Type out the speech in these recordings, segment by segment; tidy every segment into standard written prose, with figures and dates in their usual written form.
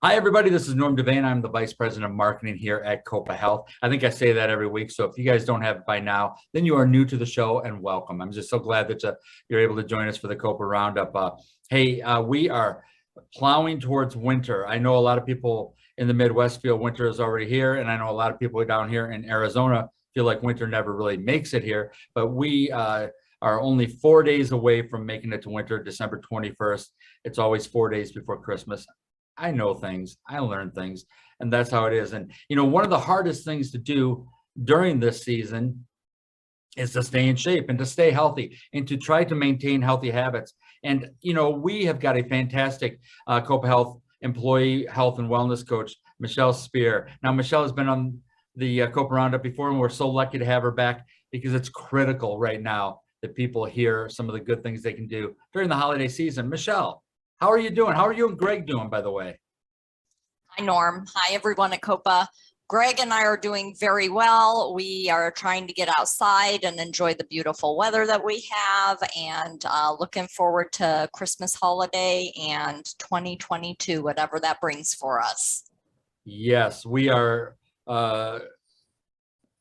Hi, everybody. This is Norm Devane. I'm the Vice President of Marketing here at Copa Health. I think I say that every week. So if you guys don't have it by now, then you are new to the show and welcome. I'm just so glad that you're able to join us for the Copa Roundup. We are plowing towards winter. I know a lot of people in the Midwest feel winter is already here. And I know a lot of people down here in Arizona feel like winter never really makes it here. But we are only 4 days away from making it to winter, December 21st. It's always 4 days before Christmas. I know things, I learn things, and that's how it is. And, one of the hardest things to do during this season is to stay in shape and to stay healthy and to try to maintain healthy habits. And, we have got a fantastic Copa Health employee health and wellness coach, Michele Spear. Now, Michele has been on the Copa Roundup before, and we're so lucky to have her back because it's critical right now that people hear some of the good things they can do during the holiday season. Michele, how are you doing? How are you and Greg doing, by the way? Hi, Norm. Hi, everyone at Copa. Greg and I are doing very well. We are trying to get outside and enjoy the beautiful weather that we have, and looking forward to Christmas holiday and 2022, whatever that brings for us. Yes, we are.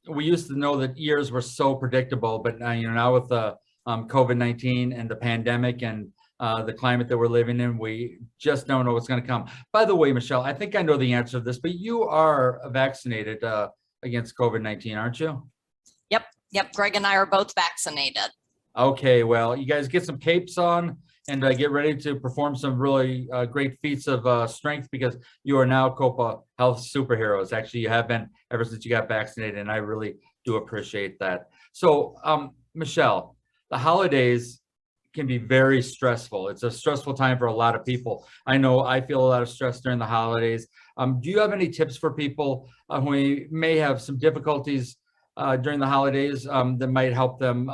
We used to know that years were so predictable, but now with the COVID-19 and the pandemic and the climate that we're living in, we just don't know what's going to come. By the way, Michele, I think I know the answer to this, but you are vaccinated against COVID-19, aren't you? Yep. Greg and I are both vaccinated. Okay, well, you guys get some capes on and get ready to perform some really great feats of strength, because you are now Copa Health superheroes. Actually, you have been ever since you got vaccinated, and I really do appreciate that. So, Michele, the holidays can be very stressful. It's a stressful time for a lot of people. I know I feel a lot of stress during the holidays. Do you have any tips for people who may have some difficulties during the holidays that might help them,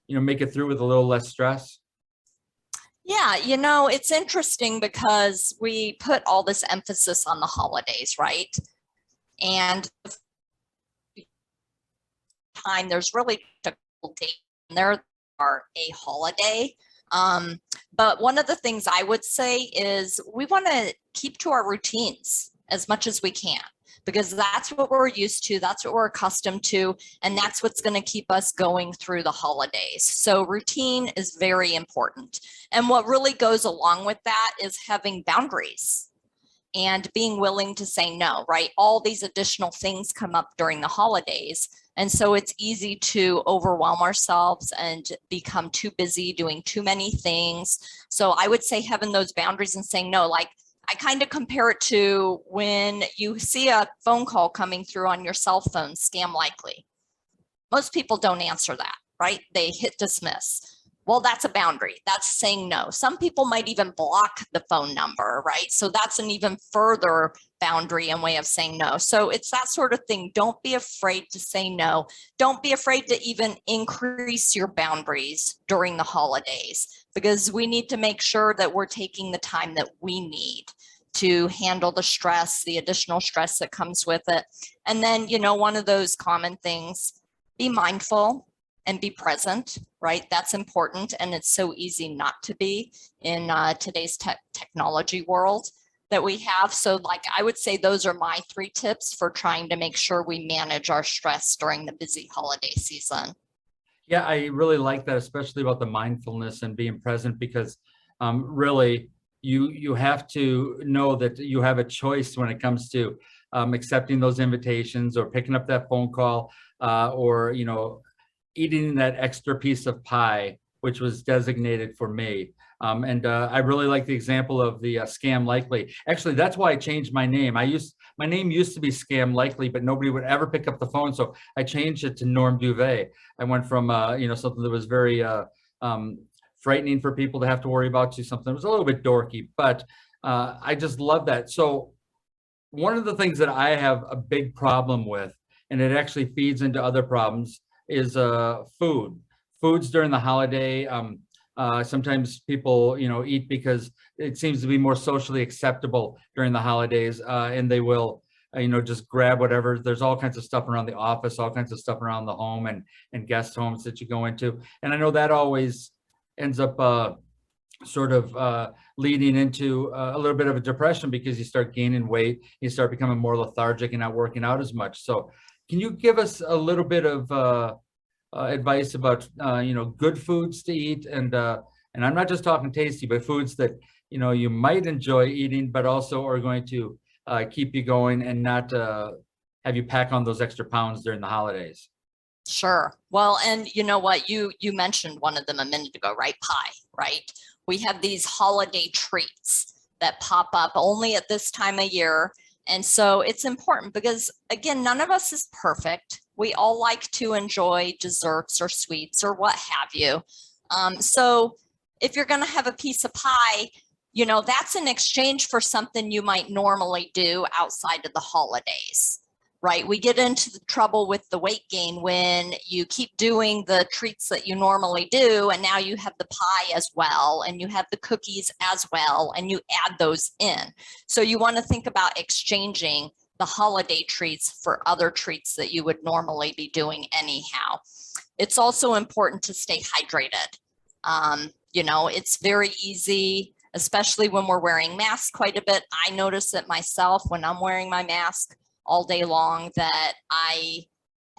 make it through with a little less stress? Yeah, it's interesting because we put all this emphasis on the holidays, right? And time there's really difficulty. There are a holiday. But one of the things I would say is we want to keep to our routines as much as we can, because that's what we're used to, that's what we're accustomed to, and that's what's going to keep us going through the holidays. So routine is very important. And what really goes along with that is having boundaries and being willing to say no, right? All these additional things come up during the holidays. And so it's easy to overwhelm ourselves and become too busy doing too many things. So I would say having those boundaries and saying no, like I kind of compare it to when you see a phone call coming through on your cell phone, scam likely. Most people don't answer that, right? They hit dismiss. Well, that's a boundary. That's saying no. Some people might even block the phone number, right? So that's an even further boundary and way of saying no. So it's that sort of thing. Don't be afraid to say no. Don't be afraid to even increase your boundaries during the holidays, because we need to make sure that we're taking the time that we need to handle the stress, the additional stress that comes with it. And then, one of those common things, be mindful and be present, right? That's important. And it's so easy not to be in today's technology world that we have. So I would say those are my 3 tips for trying to make sure we manage our stress during the busy holiday season. Yeah, I really like that, especially about the mindfulness and being present, because really you have to know that you have a choice when it comes to accepting those invitations or picking up that phone call or, eating that extra piece of pie, which was designated for me. I really like the example of the scam likely. Actually, that's why I changed my name. My name used to be Scam Likely, but nobody would ever pick up the phone. So I changed it to Norm Duvet. I went from, something that was very frightening for people to have to worry about to something that was a little bit dorky, but I just love that. So one of the things that I have a big problem with, and it actually feeds into other problems, is food. Foods during the holiday. Sometimes people, eat because it seems to be more socially acceptable during the holidays, and they will, just grab whatever. There's all kinds of stuff around the office, all kinds of stuff around the home and guest homes that you go into. And I know that always ends up sort of leading into a little bit of a depression because you start gaining weight, you start becoming more lethargic and not working out as much. So can you give us a little bit of advice about good foods to eat, and I'm not just talking tasty, but foods that you might enjoy eating, but also are going to keep you going and not have you pack on those extra pounds during the holidays? Sure. Well, and you know what, you mentioned one of them a minute ago, right? Pie, right? We have these holiday treats that pop up only at this time of year. And so it's important because, again, none of us is perfect. We all like to enjoy desserts or sweets or what have you. So if you're going to have a piece of pie, that's in exchange for something you might normally do outside of the holidays. Right? We get into the trouble with the weight gain when you keep doing the treats that you normally do, and now you have the pie as well, and you have the cookies as well, and you add those in. So you want to think about exchanging the holiday treats for other treats that you would normally be doing anyhow. It's also important to stay hydrated. It's very easy, especially when we're wearing masks quite a bit. I notice it myself when I'm wearing my mask all day long that I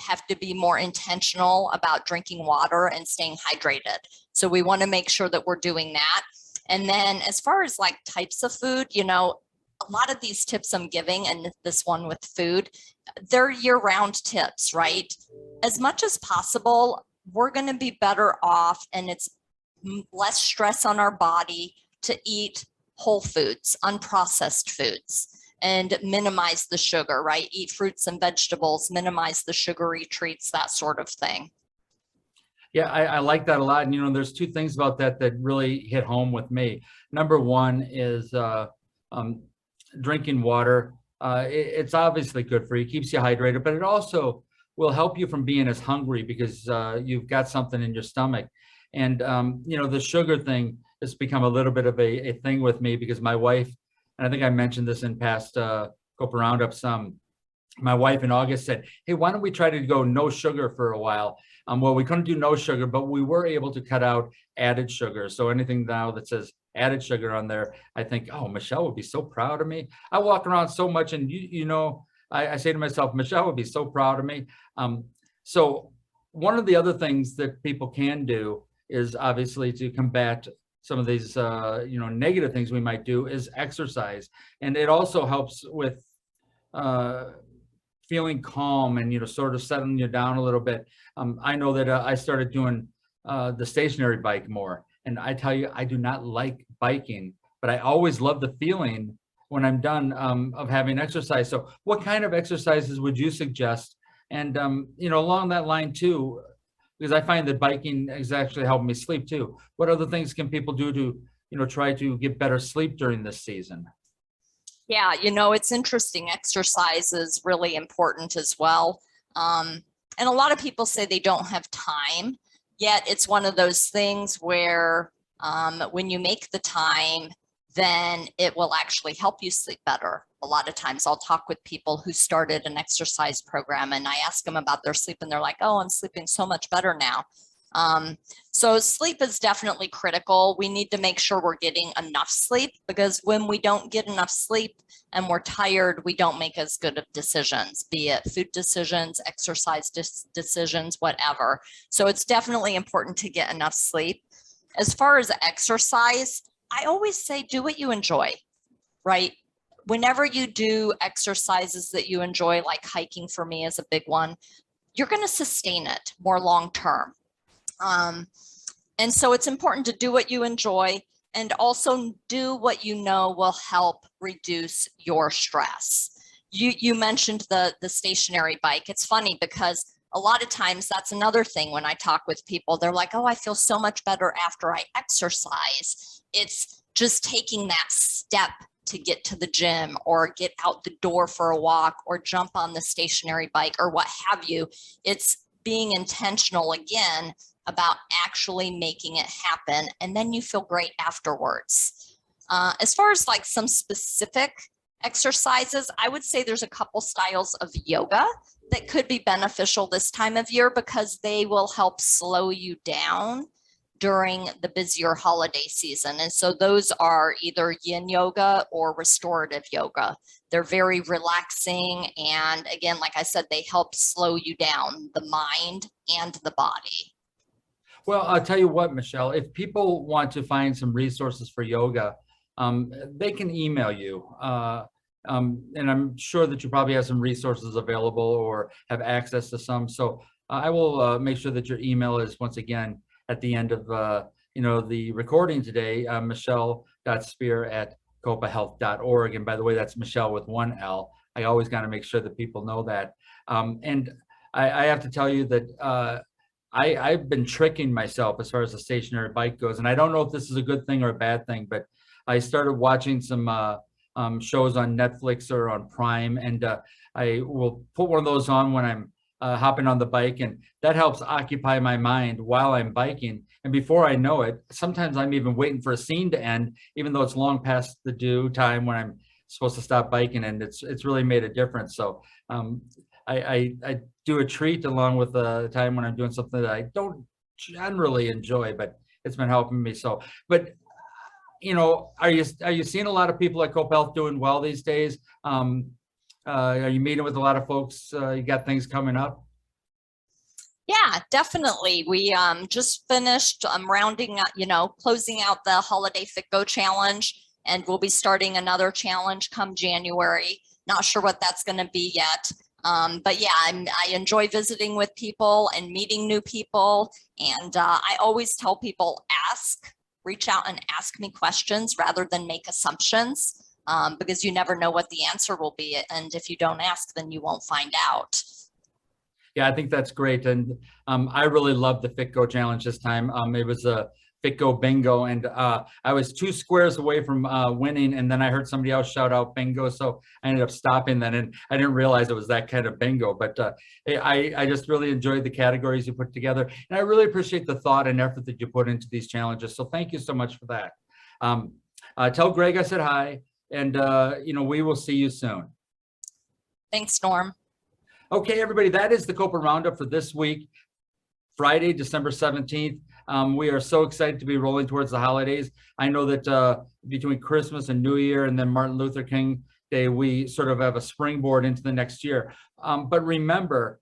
have to be more intentional about drinking water and staying hydrated. So we want to make sure that we're doing that. And then as far as like types of food, a lot of these tips I'm giving, and this one with food, they're year-round tips, right? As much as possible, we're going to be better off, and it's less stress on our body to eat whole foods, unprocessed foods, and minimize the sugar, right? Eat fruits and vegetables, minimize the sugary treats, that sort of thing. Yeah, I like that a lot. And, there's two things about that that really hit home with me. Number one is drinking water. It's obviously good for you, keeps you hydrated, but it also will help you from being as hungry because you've got something in your stomach. And, the sugar thing has become a little bit of a thing with me because my wife, and I think I mentioned this in past Copa Roundups, my wife in August said, hey, why don't we try to go no sugar for a while? Well, we couldn't do no sugar, but we were able to cut out added sugar. So anything now that says added sugar on there, I think, oh, Michele would be so proud of me. I walk around so much, and I say to myself, Michele would be so proud of me. So one of the other things that people can do is obviously to combat some of these, negative things we might do is exercise. And it also helps with feeling calm and, sort of settling you down a little bit. I know that I started doing the stationary bike more. And I tell you, I do not like biking, but I always love the feeling when I'm done of having exercise. So what kind of exercises would you suggest? And, along that line too, because I find that biking is actually helping me sleep too. What other things can people do to, try to get better sleep during this season? Yeah, it's interesting. Exercise is really important as well. And a lot of people say they don't have time, yet it's one of those things where when you make the time, then it will actually help you sleep better. A lot of times I'll talk with people who started an exercise program and I ask them about their sleep and they're like, oh, I'm sleeping so much better now. So sleep is definitely critical. We need to make sure we're getting enough sleep because when we don't get enough sleep and we're tired, we don't make as good of decisions, be it food decisions, exercise decisions, whatever. So it's definitely important to get enough sleep. As far as exercise, I always say do what you enjoy, right? Whenever you do exercises that you enjoy, like hiking for me is a big one, you're going to sustain it more long term. And so it's important to do what you enjoy and also do what you know will help reduce your stress. You mentioned the stationary bike. It's funny because a lot of times that's another thing when I talk with people, they're like, oh, I feel so much better after I exercise. It's just taking that step to get to the gym or get out the door for a walk or jump on the stationary bike or what have you. It's being intentional again about actually making it happen. And then you feel great afterwards. As far as like some specific exercises, I would say there's a couple styles of yoga that could be beneficial this time of year because they will help slow you down during the busier holiday season. And so those are either yin yoga or restorative yoga. They're very relaxing. And again, like I said, they help slow you down, the mind and the body. Well, I'll tell you what, Michele, if people want to find some resources for yoga, they can email you. And I'm sure that you probably have some resources available or have access to some. So I will make sure that your email is, once again, at the end of the recording today, michele.spear@copahealth.org. And by the way, that's Michele with one L. I always got to make sure that people know that. And I have to tell you that I've been tricking myself as far as the stationary bike goes. And I don't know if this is a good thing or a bad thing, but I started watching some shows on Netflix or on Prime, and I will put one of those on when I'm hopping on the bike, and that helps occupy my mind while I'm biking. And before I know it, sometimes I'm even waiting for a scene to end, even though it's long past the due time when I'm supposed to stop biking, and it's really made a difference. So I do a treat along with the time when I'm doing something that I don't generally enjoy, but it's been helping me. So, but are you seeing a lot of people at Copa Health doing well these days? Are you meeting with a lot of folks? You got things coming up? Yeah, definitely. We just finished rounding up, closing out the Holiday Fit Go Challenge, and we'll be starting another challenge come January. Not sure what that's going to be yet. But yeah, I enjoy visiting with people and meeting new people. And I always tell people, reach out and ask me questions rather than make assumptions, because you never know what the answer will be. And if you don't ask, then you won't find out. Yeah, I think that's great. And I really loved the Fit Go Challenge this time. It was a Fit Go Bingo, and I was 2 squares away from winning, and then I heard somebody else shout out bingo, so I ended up stopping then, and I didn't realize it was that kind of bingo. But I just really enjoyed the categories you put together, and I really appreciate the thought and effort that you put into these challenges. So thank you so much for that. Tell Greg I said hi, and we will see you soon. Thanks, Norm. Okay, everybody, that is the Copa Roundup for this week, Friday, December 17th. We are so excited to be rolling towards the holidays. I know that between Christmas and New Year and then Martin Luther King Day, we sort of have a springboard into the next year. But remember,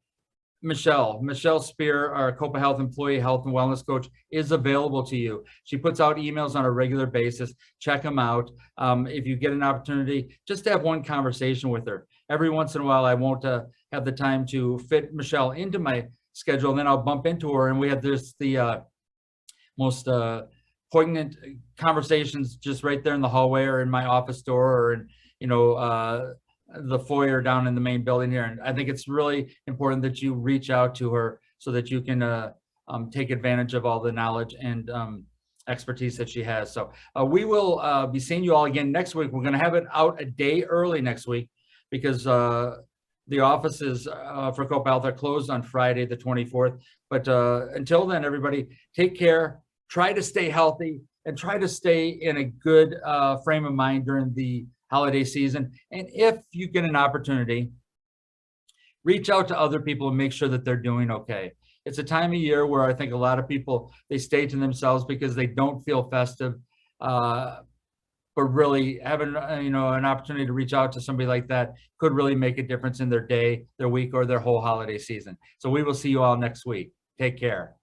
Michele Spear, our Copa Health Employee Health and Wellness Coach, is available to you. She puts out emails on a regular basis. Check them out. If you get an opportunity, just to have one conversation with her. Every once in a while, I won't have the time to fit Michele into my schedule, and then I'll bump into her, and we have the most poignant conversations just right there in the hallway or in my office door or in the foyer down in the main building here. And I think it's really important that you reach out to her so that you can take advantage of all the knowledge and expertise that she has. So we will be seeing you all again next week. We're going to have it out a day early next week because the offices for Copa Health are closed on Friday, the 24th. But until then, everybody, take care, try to stay healthy, and try to stay in a good frame of mind during the holiday season. And if you get an opportunity, reach out to other people and make sure that they're doing okay. It's a time of year where I think a lot of people, they stay to themselves because they don't feel festive. But really having an opportunity to reach out to somebody like that could really make a difference in their day, their week, or their whole holiday season. So we will see you all next week. Take care.